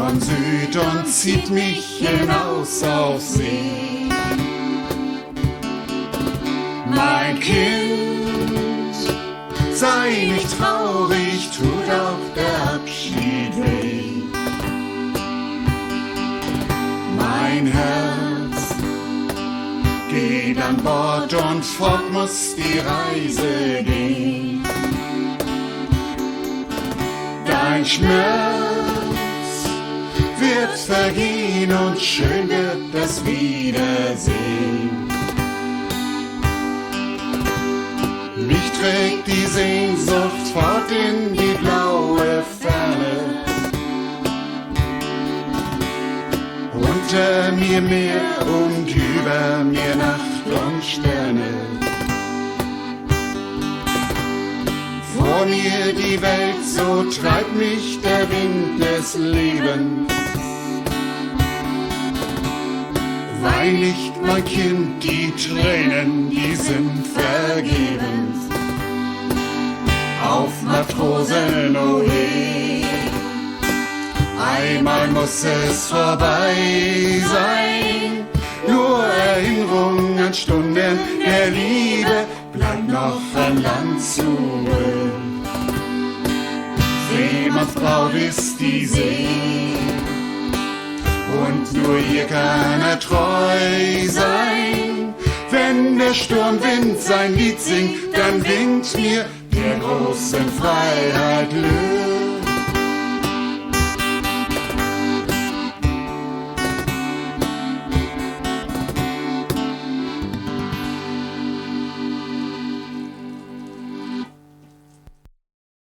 von Süd und zieht mich hinaus auf See. Mein Kind, sei nicht traurig, tut auch der Abschied weh. Mein Herz geht an Bord und fort muss die Reise gehen. Dein Schmerz wird vergehen und schön wird das Wiedersehen. Mich trägt die Sehnsucht fort in die blaue Ferne. Unter mir Meer und über mir Nacht und Sterne. Vor mir die Welt, so treibt mich der Wind des Lebens. Wein nicht, mein Kind, die Tränen, die sind vergebens. Auf Matrosen, oh je, einmal muss es vorbei sein. Nur Erinnerung an Stunden der Liebe bleibt noch an Land zurück. Seemannsbraut ist die See und nur ihr kann er treu sein. Wenn der Sturmwind sein Lied singt, dann winkt mir der großen Freiheit Glück.